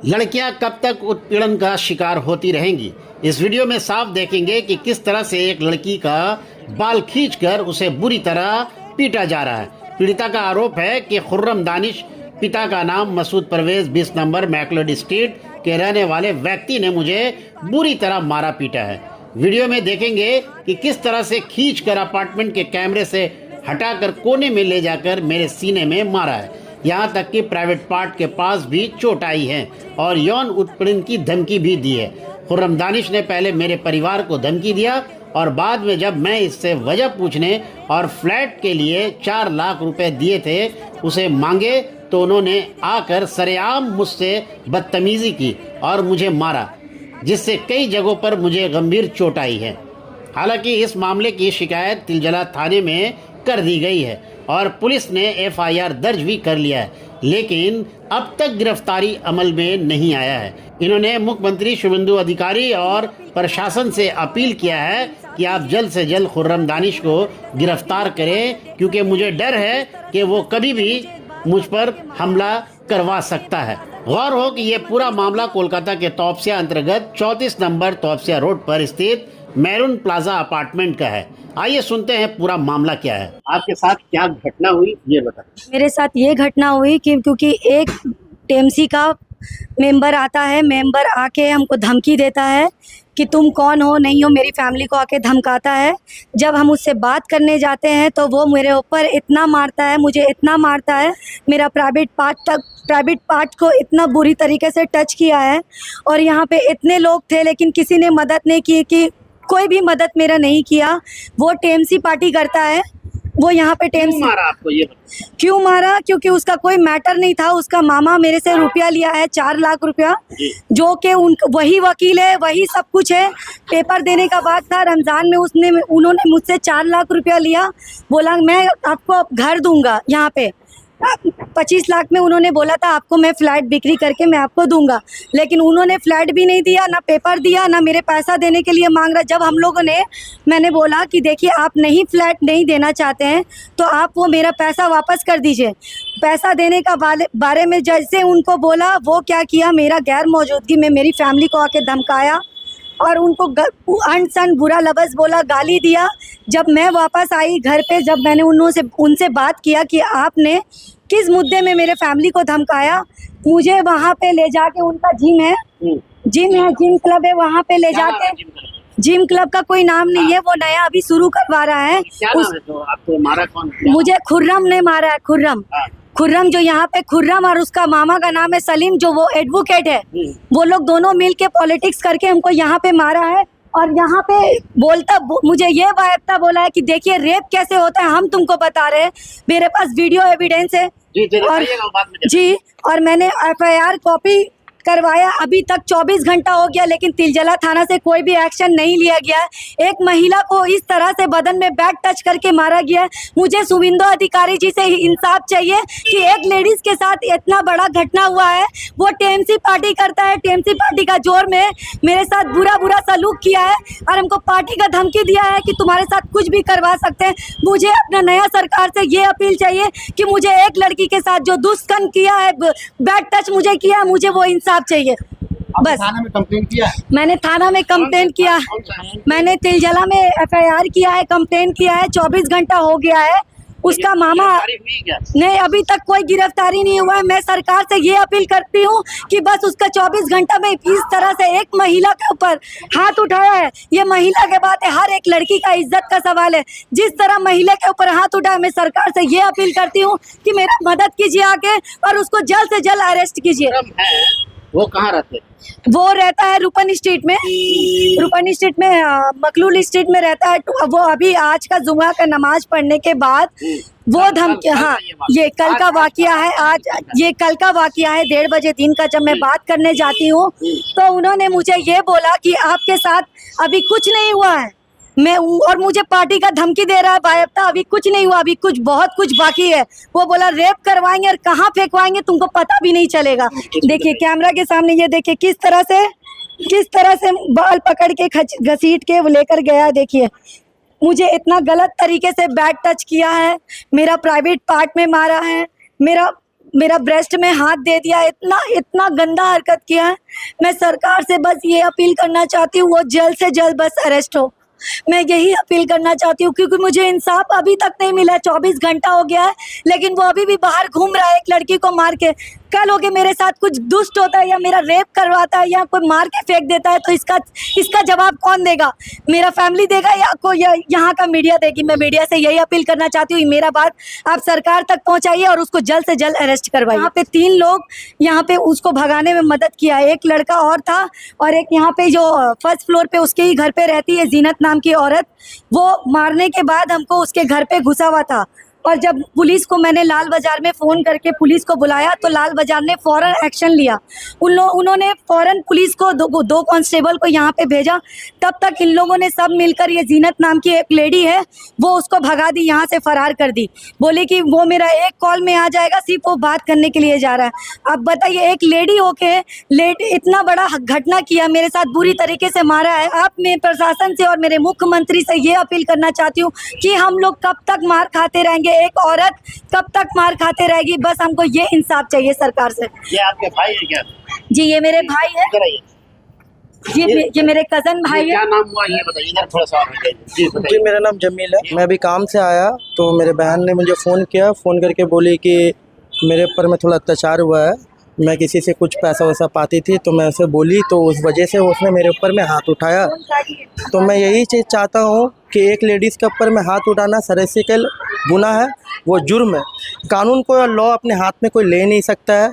लड़कियां कब तक उत्पीड़न का शिकार होती रहेंगी। इस वीडियो में साफ देखेंगे कि किस तरह से एक लड़की का बाल खींचकर उसे बुरी तरह पीटा जा रहा है। पीड़िता का आरोप है कि खुर्रम दानिश, पिता का नाम Masood Parvez, 20 number McLeod street के रहने वाले व्यक्ति ने मुझे बुरी तरह मारा पीटा है। वीडियो में देखेंगे कि किस तरह से खींचकर अपार्टमेंट के कैमरे से हटाकर कोने में ले जाकर मेरे सीने में मारा है। यहाँ तक कि प्राइवेट पार्ट के पास भी चोट आई है और यौन उत्पीड़न की धमकी भी दी है। खुर्रम दानिश ने पहले मेरे परिवार को धमकी दिया और बाद में जब मैं इससे वजह पूछने और फ्लैट के लिए 4 लाख रुपए दिए थे उसे मांगे तो उन्होंने आकर सरेआम मुझसे बदतमीजी की और मुझे मारा, जिससे कई जगहों पर मुझे गंभीर चोट आई है। हालांकि इस मामले की शिकायत तिलजला थाने में कर दी गई है और पुलिस ने FIR दर्ज भी कर लिया है, लेकिन अब तक गिरफ्तारी अमल में नहीं आया है। इन्होंने मुख्यमंत्री शुभेंदु अधिकारी और प्रशासन से अपील किया है कि आप जल्द से जल्द खुर्रम दानिश को गिरफ्तार करें, क्योंकि मुझे डर है कि वो कभी भी मुझ पर हमला करवा सकता है। गौर हो कि ये पूरा मामला कोलकाता के तौबसिया अंतर्गत 34 नंबर तौबसिया रोड पर स्थित मैरून प्लाजा अपार्टमेंट का है। आइए सुनते हैं पूरा मामला क्या है। आपके साथ क्या घटना हुई ये बताइए। मेरे साथ ये घटना हुई कि क्योंकि एक टीएमसी का मेंबर आता है, मेंबर आके हमको धमकी देता है कि तुम कौन हो नहीं हो, मेरी फैमिली को आके धमकाता है। जब हम उससे बात करने जाते हैं तो वो मेरे ऊपर इतना मारता है, मुझे इतना मारता है, मेरा प्राइवेट पार्ट को इतना बुरी तरीके से टच किया है। और यहाँ पे इतने लोग थे लेकिन किसी ने मदद नहीं की, कि कोई भी मदद मेरा नहीं किया। वो टीएमसी पार्टी करता है, वो यहाँ पे टीएमसी मारा आपको ये क्यों मारा? क्योंकि उसका कोई मैटर नहीं था। उसका मामा मेरे से रुपया लिया है 4 लाख रुपया, जो कि वही वकील है, वही सब कुछ है। पेपर देने का बाद था रमज़ान में उन्होंने मुझसे 4 लाख रुपया लिया। बोला मैं आपको घर दूंगा, यहाँ पे 25 लाख में उन्होंने बोला था आपको मैं फ्लैट बिक्री करके मैं आपको दूंगा, लेकिन उन्होंने फ्लैट भी नहीं दिया, ना पेपर दिया, ना मेरे पैसा देने के लिए मांग रहा। जब हम लोगों ने मैंने बोला कि देखिए आप नहीं फ्लैट नहीं देना चाहते हैं तो आप वो मेरा पैसा वापस कर दीजिए। पैसा देने का बारे में जैसे उनको बोला, वो क्या किया, मेरा गैर मौजूदगी में मेरी फैमिली को आके धमकाया और उनको अनसन बुरा लफ्ज़ बोला, गाली दिया। जब मैं वापस आई घर पे, जब मैंने उनसे बात किया कि आपने किस मुद्दे में मेरे फैमिली को धमकाया, मुझे वहाँ पे ले जाके, उनका जिम क्लब है, वहाँ पे ले जाके, जिम क्लब का कोई नाम नहीं है, वो नया अभी शुरू करवा रहा है। आपको मारा कौन? मुझे खुर्रम ने मारा है, खुर्रम जो यहाँ पे खुर्रम, और उसका मामा का नाम है सलीम, जो वो एडवोकेट है। वो लोग दोनों मिल के पॉलिटिक्स करके हमको यहाँ पे मारा है। और यहाँ पे मुझे ये बायफ्ता बोला है कि देखिए रेप कैसे होता है, हम तुमको बता रहे हैं, मेरे पास वीडियो एविडेंस है। और मैंने FIR कॉपी करवाया। अभी तक 24 घंटा हो गया लेकिन तिलजला थाना से कोई भी एक्शन नहीं लिया गया। एक महिला को इस तरह से बदन में बैट टच करके मारा गया है। मुझे शुभेंदु अधिकारी जी से इंसाफ चाहिए कि एक लेडीज के साथ इतना बड़ा घटना हुआ है। वो टीएमसी पार्टी करता है, टीएमसी पार्टी का जोर में मेरे साथ बुरा सलूक किया है और हमको पार्टी का धमकी दिया है कि तुम्हारे साथ कुछ भी करवा सकते हैं। मुझे अपना नया सरकार से ये अपील चाहिए कि मुझे एक लड़की के साथ जो दुष्कर्म किया है, बैट टच मुझे किया, मुझे वो इंसाफ चाहिए। बस थाना में कंप्लेंट किया है? मैंने थाना में कंप्लेंट किया, मैंने तिलजला में FIR किया है, कंप्लेंट किया है। 24 घंटा हो गया है। उसका मामा नहीं, अभी तक कोई गिरफ्तारी नहीं हुआ है। मैं सरकार से ये अपील करती हूँ कि बस उसका 24 घंटा में इस तरह से एक महिला के ऊपर हाथ उठाया है, ये महिला के बात है, हर एक लड़की का इज्जत का सवाल है। जिस तरह महिला के ऊपर हाथ उठाया, मैं सरकार से ये अपील करती हूँ कि मेरा मदद कीजिए आके और उसको जल्द से जल्द अरेस्ट कीजिए। वो कहाँ रहते हैं? वो रहता है रूपन स्ट्रीट में, मकलूल स्ट्रीट में रहता है। वो अभी आज का जुमा का नमाज पढ़ने के बाद वो धमकी, हाँ ये कल का वाकया है, आज ये कल का वाकया है 1:30 बजे दिन का। जब मैं बात करने जाती हूँ तो उन्होंने मुझे ये बोला कि आपके साथ अभी कुछ नहीं हुआ है, और मुझे पार्टी का धमकी दे रहा है बायफ्ता, अभी कुछ नहीं हुआ, अभी बहुत कुछ बाकी है। वो बोला रेप करवाएंगे और कहाँ फेंकवाएंगे तुमको पता भी नहीं चलेगा। देखिए कैमरा के सामने, ये देखिए किस तरह से बाल पकड़ के घसीट के वो लेकर गया। देखिए मुझे इतना गलत तरीके से बैट टच किया है, मेरा प्राइवेट पार्ट में मारा है, मेरा मेरा ब्रेस्ट में हाथ दे दिया, इतना इतना गंदा हरकत किया है। मैं सरकार से बस ये अपील करना चाहती हूँ, वो जल्द से जल्द बस अरेस्ट हो। मैं यही अपील करना चाहती हूँ, क्योंकि मुझे इंसाफ अभी तक नहीं मिला है। 24 घंटा हो गया है, लेकिन वो अभी भी बाहर घूम रहा है एक लड़की को मार के। कल हो के मेरे साथ कुछ दुष्ट होता है या मेरा रेप करवाता है या कोई मार के फेंक देता है, तो इसका जवाब कौन देगा? मेरा फैमिली देगा या कोई यहाँ का मीडिया देगी? मैं मीडिया से यही अपील करना चाहती हूँ, मेरा बात आप सरकार तक पहुँचाइए और उसको जल्द से जल्द अरेस्ट करवाइए। यहाँ पे 3 लोग यहाँ पे उसको भगाने में मदद किया है। एक लड़का और था और एक यहाँ पे जो फर्स्ट फ्लोर पे उसके ही घर पे रहती है जीनत नाम की औरत, वो मारने के बाद हमको उसके घर पे घुसा हुआ था। और जब पुलिस को मैंने लाल बाजार में फ़ोन करके पुलिस को बुलाया तो लाल बाजार ने फ़ौरन एक्शन लिया। उन्होंने फ़ौरन पुलिस को दो कांस्टेबल को यहाँ पे भेजा। तब तक इन लोगों ने सब मिलकर, ये जीनत नाम की एक लेडी है, वो उसको भगा दी, यहाँ से फ़रार कर दी। बोली कि वो मेरा एक कॉल में आ जाएगा, सिर्फ वो बात करने के लिए जा रहा है। अब बताइए, एक लेडी होके इतना बड़ा घटना किया, मेरे साथ बुरी तरीके से मारा है। आप मैं प्रशासन से और मेरे मुख्यमंत्री से ये अपील करना चाहती हूँ कि हम लोग कब तक मार खाते रहेंगे? एक औरत कब तक मार खाते रहेगी? बस हमको ये इंसाफ चाहिए सरकार से। ये आपके भाई है क्या? जी, ये मेरे भाई है। इधर आइए। ये मेरे कजन भाई क्या है। नाम हुआ ये बताइए, इधर थोड़ा सा और आ जाइए। जी जी, बताइए। मेरा नाम जमील है। मैं अभी काम से आया तो मेरे बहन ने मुझे फ़ोन किया। फ़ोन करके बोली कि मेरे ऊपर में थोड़ा अत्याचार हुआ है, मैं किसी से कुछ पैसा वैसा पाती थी, तो मैं उसे बोली तो उस वजह से उसने मेरे ऊपर में हाथ उठाया। तो मैं यही चीज़ चाहता हूँ कि एक लेडीज़ के ऊपर में हाथ उठाना सरेसिकल गुनाह है, वो जुर्म है। कानून को या लॉ अपने हाथ में कोई ले नहीं सकता है,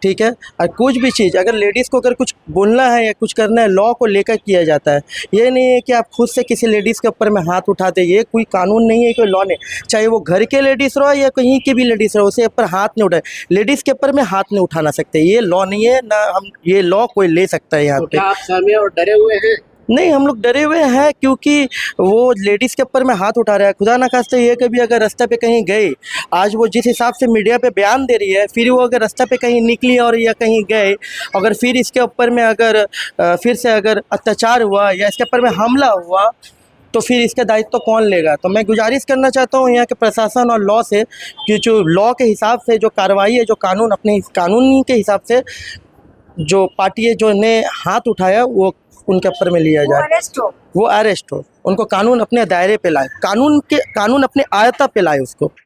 ठीक है। और कुछ भी चीज़ अगर लेडीज़ को अगर कुछ बोलना है या कुछ करना है, लॉ को लेकर किया जाता है। ये नहीं है कि आप खुद से किसी लेडीज़ के ऊपर में हाथ उठाते, ये कोई कानून नहीं है, कोई लॉ नहीं। चाहे वो घर के लेडीज़ रहो या कहीं की भी लेडीज़ रहो, उसे ऊपर हाथ नहीं उठाए। लेडीज़ के ऊपर में हाथ नहीं उठाना सकते, ये लॉ नहीं है ना, हम ये लॉ कोई ले सकता है यहाँ तो पे। क्या आप सहमे और डरे हुए हैं? नहीं, हम लोग डरे हुए हैं क्योंकि वो लेडीज़ के ऊपर में हाथ उठा रहा है। खुदा ना खास्ते ये कभी अगर रास्ते पे कहीं गए, आज वो जिस हिसाब से मीडिया पे बयान दे रही है, फिर वो अगर रास्ते पे कहीं निकली और या कहीं गए, अगर फिर इसके ऊपर में अगर फिर से अगर अत्याचार हुआ या इसके ऊपर में हमला हुआ, तो फिर इसका दायित्व तो कौन लेगा? तो मैं गुजारिश करना चाहता हूँ यहाँ के प्रशासन और लॉ से कि जो लॉ के हिसाब से जो कार्रवाई है, जो कानून अपने कानून के हिसाब से जो पार्टी है जो ने हाथ उठाया, वो उनके ऊपर में लिया जाए, वो अरेस्ट हो, उनको कानून अपने दायरे पे लाए, कानून अपने आयता पे लाए उसको।